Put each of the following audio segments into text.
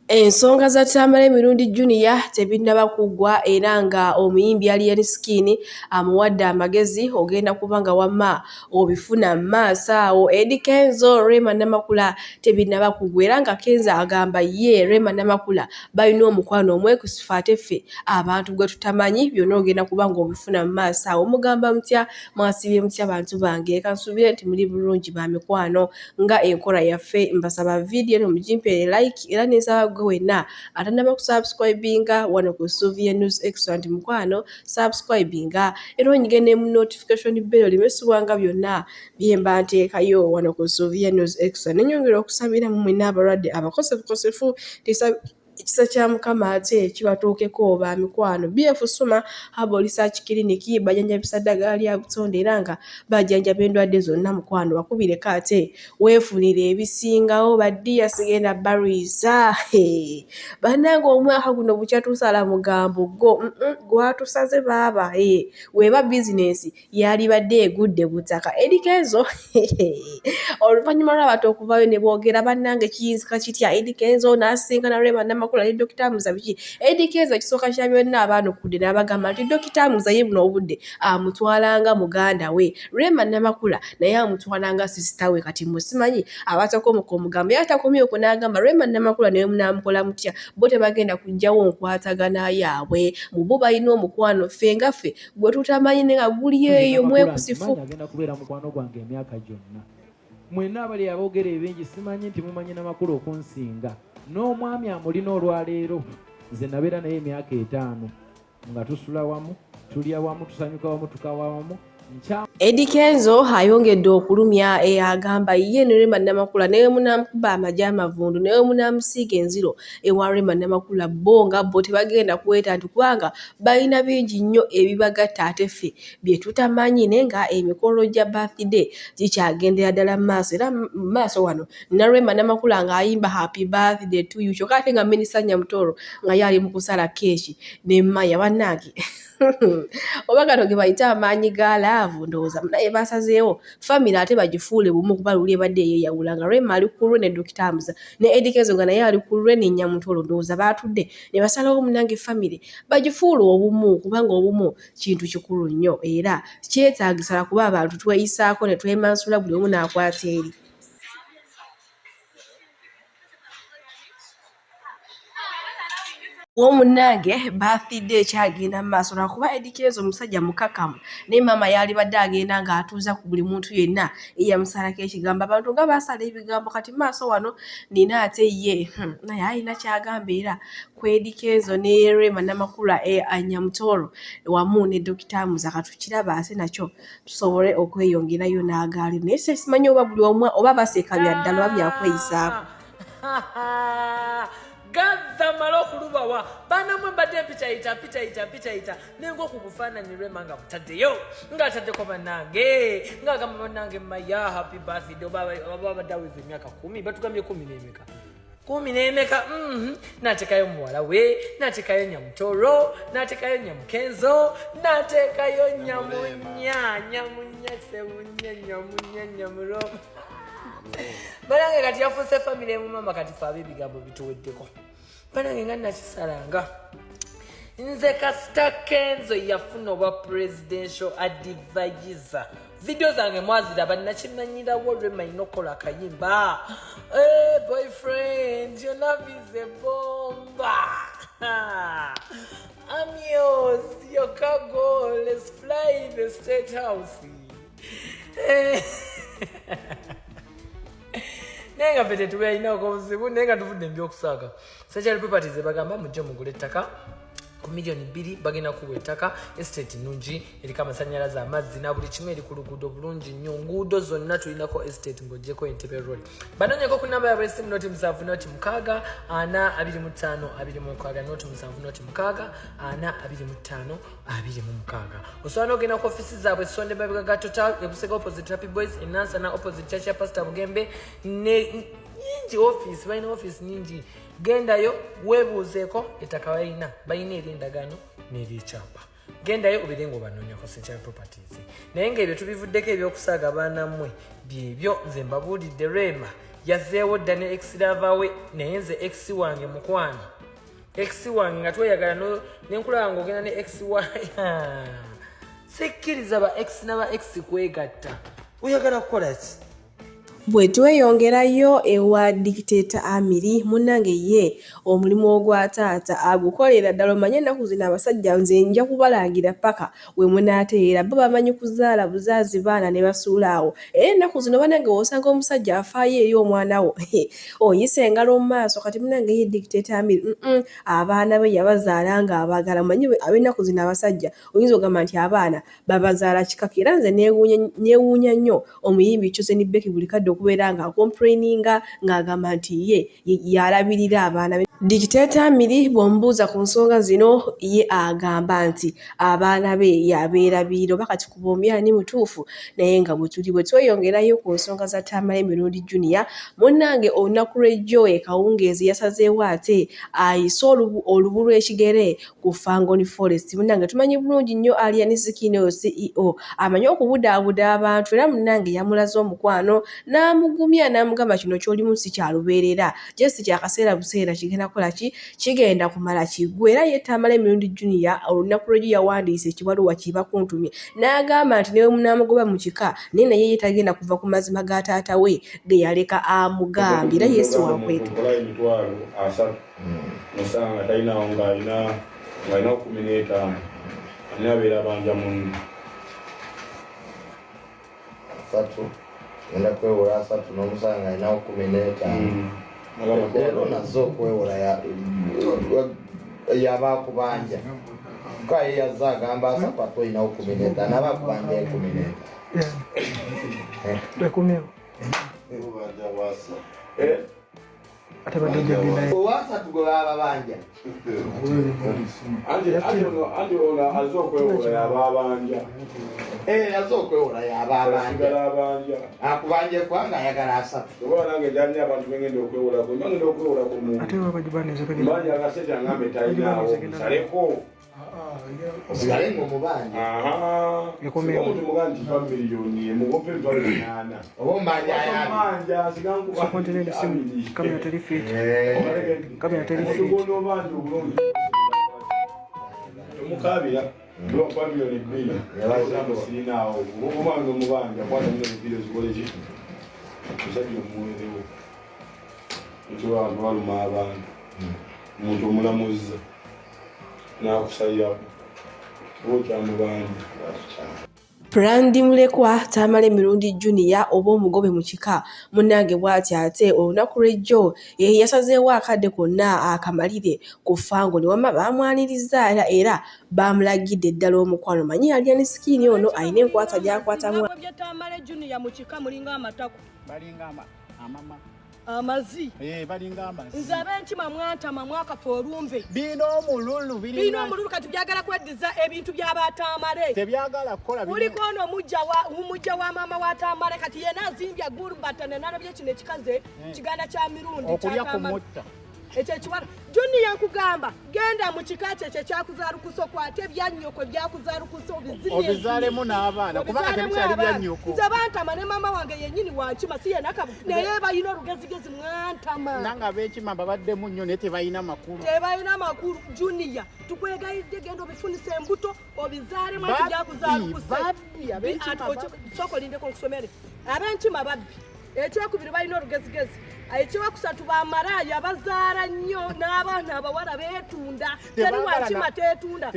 Ensonga za Tamale mirundi Junior tebinaba kugwa era nga omuyimbi ali skin amuwadde amagezi ogenda kubanga wamma obifuna maaso awo. Eddy Kenzo Rema Namakula tebinaba kugwa era nga Kenzo agamba ye Rema Namakula balina omukwano omwekusifu ate ffe abantu gwe tutamanyi byonna ogenda kubanga obifuna maaso awo. Mugamba mutya mwasibye mutya bantu bange kansubire nti muli bulungi ba mikwano nga enkola yaffe mbasaba video no mujimpe like era nensaba wena atanaba kusubscribinga wano ku Suvia News Excellent mukwano subscribinga era onyigene mu notification bell limesubwanga byonna byemba nteekayo wano ku Suvia News Excellent nenyongera okusabira mu mwena abalwadde abakosefu ekisa kya mukama ate kibatuukeko ba mikwano BF Suma Herbal Research Clinic bajanjabisa ddagala lya butonde era nga bajanjaba endwadde zonna mukwano bakubireko ate weefunire ebisingawo baddiya sigenda bariza bannange omwaka guno bukyatuusala mugambo gwatusaze baaba weba bizinesi yali badde egudde butaka. Eddy Kenzo oluvannyuma lw'abantu okuvayo ne boogera bannange kiyinzika kitya Eddy Kenzo n'asisinkana Rema Namakula ne Dr. Muza biki Eddy Kenzo ekisooka kya byonna abaanukudde n'abagamba nti Dr. Muza ye buno obudde amutwalanga muganda we Rema Namakula naye amutwalanga sisita we kati musimanyi abatakomoka omugambo ye atakomye okwo n'agamba Rema Namakula naye munaamukola mutya bo tebagenda kujjawo nkwatagana yaabwe mu bo balina omukwano ffe nga ffe gwe tutamanyi ne nga guli eyo mwekusifu agenda kubeera mukwano gwange emyaka gyonna mwenna abali aboogera ebingi simanyi nti mumanyi n'amakulu okunsinga n'omwami amulina olwaleero nze nabeera naye emyaka 5 nga tusula wamu tulya wamu tusanyuka wamu tukawa wamu. Eddy Kenzo ayongedde okulumya agamba ye ne Rema Namakula naye munamukuba amagye amavundu naye munamusiiga enziro ewa Rema Namakula bo nga bo tebagenda kuweta nti kubanga balina bingi nnyo ebibagatta ate ffe bye tutamanyi naye nga emikolo gya birthday gikyagendera ddala maaso era maaso wano na Rema Namakula ng'ayimba happy birthday to you kyokka ate nga Minisita Nyamutoro nga yali mu kusala keeki ne Maya bannange oba kano ge bayita amaanyi ga laavu ndowooza naye basazeewo famire ate bagifuule bumu kuba luli ebadde yeeyawula nga Rema ali ku lwe ne Dr. Muza ne Eddy Kenzo nga naye ali ku lwe ne Nyamutolo ndowooza baatudde ne basalawo munange famire bagifuule obumu kubanga obumu kintu kikulu nnyo era kyetaagisala kuba abantu tweyisaako ne twemansula buli omu n'akwata eri. Omunange birthday kyagenda maaso lwakuba Eddy Kenzo omusajja mukakamu ne mama yali badde agenda ng'atuuza ku buli muntu yenna eyamusalako ekigamba abantu nga baasala ebigambo kati maaso wano nina ate ye naye alina kyagamba era ku Eddy Kenzo ne Rema Namakula Nyamutolo wamu ne Dr. Muza katukiraba ate nakyo tusobole okweyongerayo n'agaali naye simanyi oba buli omu oba baseka bya ddala oba byakweyisaako. Gadda malo kulubawa bana mwe mbadde mpitayita nengo kubufaananyi Rema nga butaddeyo nga ataddeko bannange nga agamba bannange maya happy birthday oba badde aweza emyaka 10 batugambye 10 n'emeka nateekayo muwala we nateekayo Nyamutoro nateekayo Nyamukenzo nateekayo nyamunya sewunya nyamulo banange kati yafuuse famire emu mama kati fe ab'ebigambo bituweddeko banange nga nakisalanga nze kasita Kenzo yafuna obwa presidential advisor video zange mwaziraba nakimanyirawo Rema ina okukola akayimba boyfriend your love is a bomba I'm yours your cargo let's fly the state house nenga pete tubeerina obuzibu nenga tuvudde ebyokusaaga Sachari Properties bagamba mujje mugule ettaka ku milioni 2 bagenda kuwa ettaka estate nungi eriko amasannyalaze amazzi na buli kimu eri ku luguudo bulungi nnyo nguudo zonna tulinako estate ng'oggyeko Entebbe Road banonyeko ku namba yaabwe esimu noti 7 425 noti 7 425 osobola n'ogenda ku ofisi zaabwe Sonde Mabega ga Total ebusega opposite Happy Boys enansana opposite Church ya Pastor Bugembe ne nyingi office balina office nyingi gendayo webuuzeeko ettaka balina erindagano n'eryekyapa gendayo obirenga obanoonyako Sachari Properties naye ng'ebyo tubivuddeko ebyokusaaga baana mmwe byebyo nze mbabuulidde Rema yazzeewo dda ne ex lava we naye nze ex wange mukwano ex wange nga tweyagala nenkulaba ng'ogenda ne ex sikkiriza ba ex n'aba ex kwegatta oyagala kukola ki bwe tweyongerayo ewa dictator Amiri munnange ye omulimu ogwa taata agukolera ddala omanye ennaku zino abasajja nze nja kubalangira paka we munaateera bo bamanyi kuzaala buzaazi baana ne basuula awo era ennaku zino bannange osanga omusajja afaayo eri omwana wo oyisa engalo mu maaso kati munnange ye dictator Amiri abaana be yabazaala nga abaagala omanyi ab'ennaku zino abasajja oyinza ogamba nti abaana babazaala kikaka era nze neewuunya nnyo omuyimbi Chosen Becky buli kadde okubeera nga complaininga ng'agamba nti ye yalabirira abaana be. Dictator Amiri bw'omubuuza ku nsonga zino ye agamba nti abaana be yabeerabirira oba kati ku bombi ani mutuufu naye nga bwe tweyongerayo ku nsonga za Tamale Mirundi Junior munnange olunaku lw'ejjo Kawungeezi yasazeewo ate ayise olubu lw'ekigere ku Fangoni Forest munnange tumanyi bulungi nnyo Alien Skin CEO amanyi okubudaabuda abantu era munnange yamulaze omukwano n'amugumya n'amugamba kino ky'olimu si kya lubeerera jesi kya kaseera buseera kigenda kumala kiggwe era ye Tamale Mirundi Junior olunaku lw'egyo yawandiise ekibaluwa kiba kuntumye n'agamba nti newe munaamugoba mu kika naye naye tagenda kuva ku mazima ga taata we ge yaleka amugambye era Yesu wakwetu musanga talinawo ng'alina 15 alina abeera banja mundu 3 ngenda kwewola 3 n'omusanga alinawo 15 leero nazo okwewola yabakubanja kaye yazza agamba asapatu olinawo 15 nabakubanja 15 owasa tugoba ababanja andi ona azokwewola yababanja azokwewola yababanja akubanje kwanga ayagala 3 oba nange njanja abantu bengenda okwewolako ngenda okwewolako mubanja agasente angambe talinawo saleko osalengo mubanja omuntu muga nti pa miliyoni emugope mpale 8 oba omanja manja sigankuba otugono bantu bulungi tomukabira lwampa miliyoni 2 sirinaawo omange omubanja kwata miliyoni 2 zikole ki musajja omuwerewo ekyo abantu baluma abantu omuntu omulamuza n'akusayirako okyamubanja Prandi mulekwa Tamale Mirundi Junior oba omugobe mu kika munnange bw'ati ate olunaku lw'ejjo yasazeewo akadde konna akamalire ku Fangoni wamma baamwaniriza era baamulagidde ddala omukwano manyi Alien Skin ono alina enkwata gy'akwatamu Tamale Junior mu kika mulinga amatako balinga amama amazi balinga amazi nze abenkima mwantama mwakafa olumve bino omululu kati byagala kweddiza ebintu by'abatamale tebyagala kukola kuliko ono mujja wa mama wa Tamale kati yena azimbya gurbatane nalabye kino ekikaze kiganda kya Mirundi okulya ku mutta ekyo ekiwala Junior nkugamba genda mu kika kye kyakuzaalukusa okwate ebyannyoko byakuzaalukusa obizaalemu n'abaana kubanga tebikyali byannyoko nze bantama ne mama wange yennyini wankima si yenakabu naye balina olugezigezi mwantama nanga ab'ekima babaddemu nnyo naye tebalina makulu Junior tukwegayidde genda obifunisa embuto obizaalemu ati byakuzaalukusa soko lindeko nkusomere ab'enkima babbi ekyokubiri balina olugezigezi ekyokusatu bamalaaya bazaala nnyo n'abaana abawala beetunda teri wankima teetunda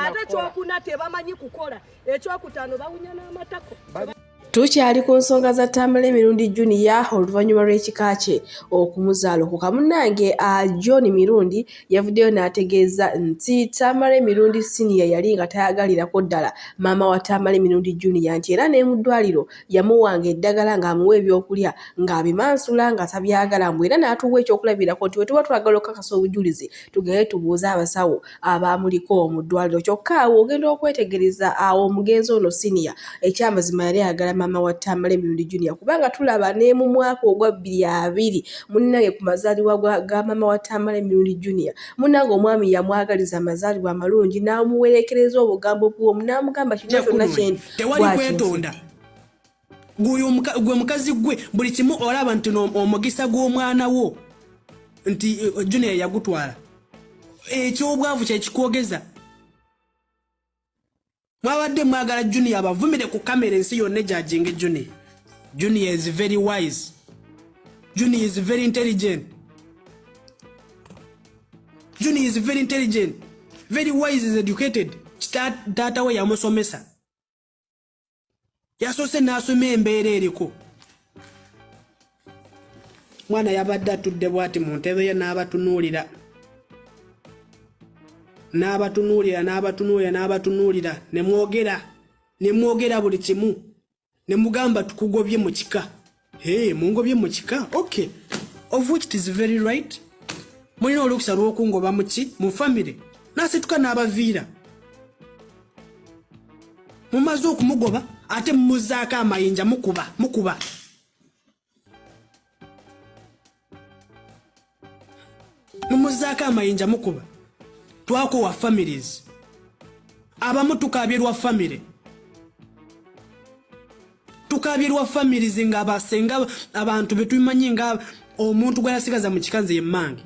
ate kyokuna tebamanyi kukola ekyokutaano bawunya n'amatako Tukyali ku nsonga za Tamale Mirundi Junior oluvannyuma lw'ekika kye okumuzaala okuka munnange John Mirundi yavuddeyo n'ategeeza nti Tamale Mirundi Senior yali nga tayagalirako ddala maama wa Tamale Mirundi Junior nti era ne mu ddwaliro yamuwanga eddagala ng'amuwa ebyokulya ng'abimansula nga tabyagala mbwe era n'atuwa ekyokulabirako nti bwe tuba twagala okukakasa obujulizi tugende tubuuze abasawo abaamuliko mu ddwaliro kyokka awo ogenda okwetegereza awo omugenzi ono Senior ekyamazima yali ayagala maama wa Tamale Mirundi Junior kubanga tulaba ne mu mwaka ogwa 2020 munnange ku mazaalibwa ga maama wa Tamale Mirundi Junior munnange omwami yamwagaliza amazaalibwa amalungi n'amuwerekereza obugambo bw'omu n'amugamba kino kyonna kyendi tewali kwetonda gwe mukazi gwe buli kimu olaba nti omugisa gw'omwana wo nti Junior yagutwala ekyobwavu kyekikogeza mwabadde mwagala Junior abavumire ku kamera ensi yonna jajinge Junior. Junior is very wise. Junior is very intelligent. Junior is very intelligent, very wise, is educated. Tata we yamusomesa. Yasose nasome embeera eriko. Mwana yabadde atudde bwati mu ntebe ye n'abatunuulira. N'abatunuulira nemwogera buli kimu. Nemugamba tukugobye mu kika. Mungobye mu kika? Okay. Of which it is very right. Mulina olukisa lw'okungoba mu family. Nasituka n'abaviira. Mumaze okumugoba ate mumuzaako amayinja mukuba. Mumuzaako amayinja mukuba. Twakowa families. Abamu tukabyerwa family. Tukabyerwa families nga abasenga abantu betumanyi nga omuntu gwe yasigaza mu kikanze yemmange.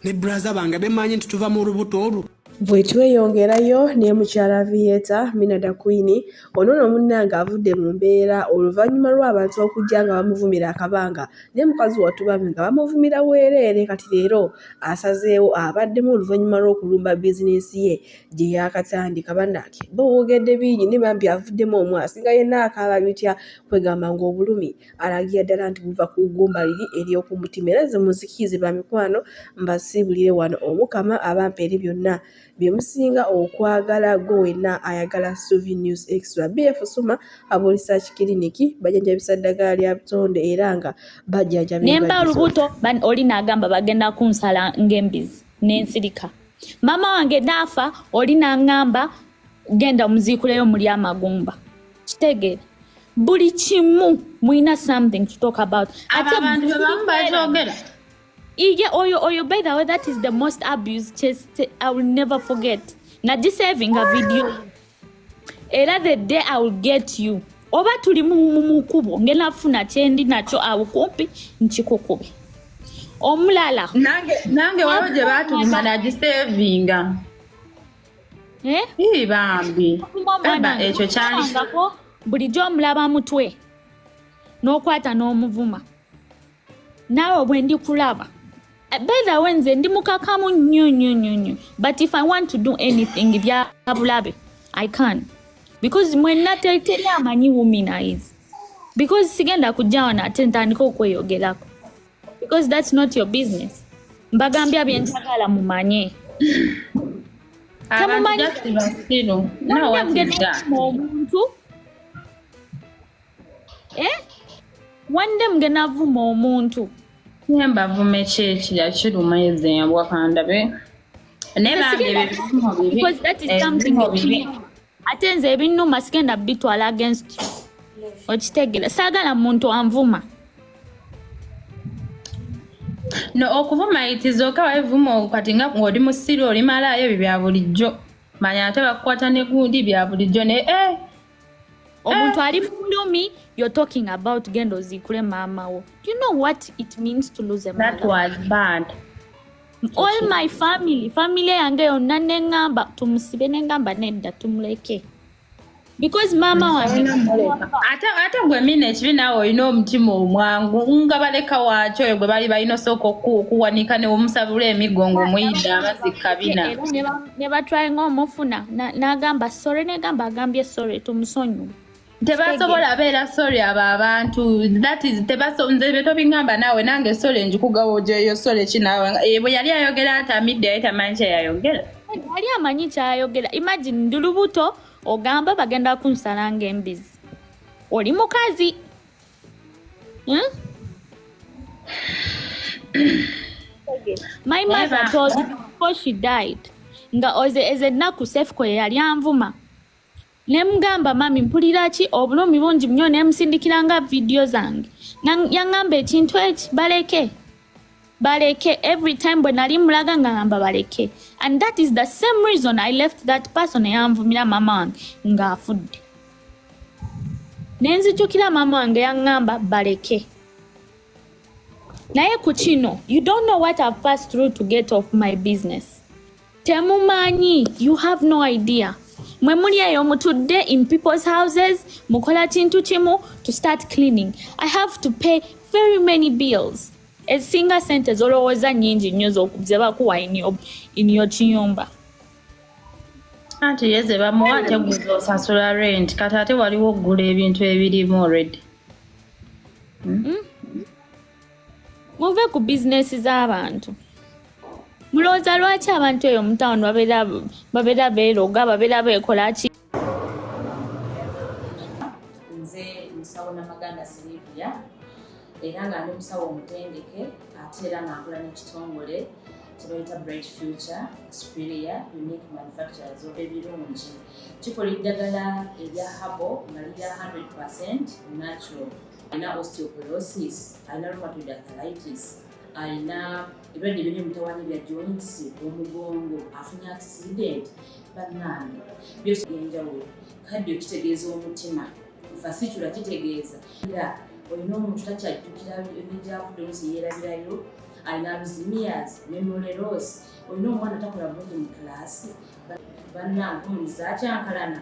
Ne brother bange bemanyi nti tuva mu lubuto olwo. Bwe tweyongerayo ne mukyala Vieta Minada Queen ono munnange avudde mu mbeera oluvannyuma lw'abantu okujja nga bamuvumira akabanga ne mukazi watubami nga bamuvumira weereere kati leero asazeewo abaddemu oluvannyuma lw'okulumba bizinensi ye gye yakatandika bannange boogedde bingi ne bambi avuddemu omwasi nga yenna akaaba bitya kwegamba ng'obulumi alagira ddala nti buva ku ggumba liri ery'okumutima era ze muzikize ba mikwano mbasiibulire wano omukama abampa eri byonna byemusinga okwagala gwe wenna ayagala Suvi News Extra. BF Suma abo research clinic bajjanjabisa ddagala lya butonde era nga bajjanjabisa nemba olubuto oli n'agamba bagenda kunsala ng'embizi n'ensirika. Mama wange naafa oli n'angamba genda muziikuleyo muli amagumba. Kitegeera buli kimu mulina something to talk about. Ate abantu bajogera. Oyo, by the way, that is the most abuse chest I will never forget. Naji saving a video. Era the day I will get you. Oba tuli mu kubo ngena funa chendi nacho awukumpi nchikukube. Omulala. Nange waje batu naji saving. Bambi. Baba echo chali. Bulijjo mulaba mutwe. N'okwata n'omuvuma. Nawe bwe ndi kulaba. By the way, nze ndi mukakamu nnyo. But if I want to do anything, bya bulabe, I can. Because mwenna teri amanyi womanize. Because sigenda kujjawa na ntandika okweyogerako. Because that's not your business. Mbagambya byenjagala mumanye. Abantu just basiro. No, what is that? One day mgena vuma omuntu. Nemba vume chekira kiruma yeze yabwakanda be. Because that is something atenze ebinuma sigenda bitwala against you. Okitegera sagala muntu anvuma. No okuvuma itizoka wavuma okatinga ngodi musiri oli malayo bya bulijjo. Manya ate bakwata ne gundi bya bulijjo ne omuntu ali mulumi. You're talking about gendo zikule mama wo. You know what it means to lose a mother? That was bad. All my family yange yonna nengamba tumusibe nengamba nedda tumuleke. Because mama wange ate gwe mina ekibina olina omutima omwangu nga baleka wakyo gwe bali balina soko okuwanika ne omusabula emigongo muyidde amazzi kabina. Ne batwaye ng'omufuna n'agamba sorry negamba agambye sorry tumusonyiwe. Tebasobola beera sorry abantu. That is nze beto bingamba nawe nange sorry njikugawo jeyo sorry kinawe bwe yali ayogera atamidde ayitamanyi kyayayogera. Yali amanyi kyayayogera. Imagine ndi lubuto ogamba bagenda kunsala ng'embizi. Oli mukazi. My mother told me before she died nga ezennaku Sefko yali anvuma. Nemugamba mami mpulira ki obulumi bungi nnyo nemusindikiranga video zange. Yangamba ekintu eki baleke every time bwe nali mulaga nga ngamba baleke. And that is the same reason I left that person eyanvumira mama wange nga afudde. nenzijukira mama wange yaŋŋamba baleke. Naye ku kino, you don't know what I've passed through to get off my business. Temumanyi, you have no idea. Mwe muli eyo mutudde in people's houses, mukola kintu kimu to start cleaning. I have to pay very many bills. Ezinga sente zolowooza nnyingi nnyo z'okubakuwa in your kiyumba. Anti yeze bamuwa teguza osasula rent kati ate waliwo okugula ebintu ebirimu already. Muve ku bizinesi z'abantu. Mulowooza lwaki abantu eyo mu town babeera beeroga babeera beekola ki? Nze musawo Namaganda Silivia era nga ndi musawo omutendeke ate era nga nkola n'ekitongole kyebayita Bright Future Superior Unique Manufacturers ebirungi. Kikola eddagala erya habo nga lirya 100% natural. Alina osteoporosis, alina rheumatoid arthritis, alina ebirwadde biri mutawani bya joints, omugongo, afunye accident, bannange byose byenjawulo. Kaddio kitegeeza omutima, fasitula kitegeeza. Era olina omuntu takyajjukira ebijjavudde oluusi yeerabirayo, alina alzheimer's, memory loss, olina omwana takola bulungi mu kilaasi, bannange omuliza akyankalana.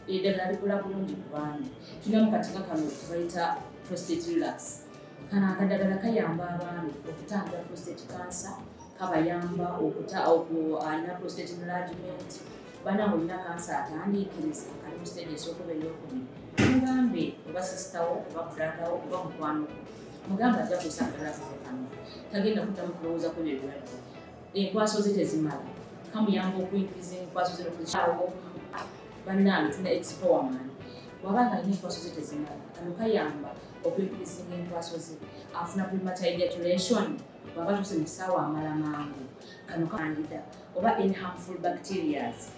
Eddagala likola bulungi ku baana. Tulina mu katika kano kebayita prostate relax. Kano akadagala kayamba abaana okutangira prostate cancer, kabayamba alina prostate enlargement. Bannange olina kansa atandiikiriza ali mu stage esookuba ey'okubiri. Mugambe oba sisitawo oba bradawo oba mukwano mugambe ajja kusangala kano tagenda kuddamu kulowooza ku ebirwadde. Enkwaso ze tezimala kamuyamba okuyingiza enkwaso ze okuzikyawo. Bannange tulina expowerman bw'abanga alina enkwaso ze tezimala kano kayamba okuyingiza enkwaso ze afuna premature ejaculation bw'aba tuse mu kisaawa amala mangu kano kandida oba any harmful bacterias.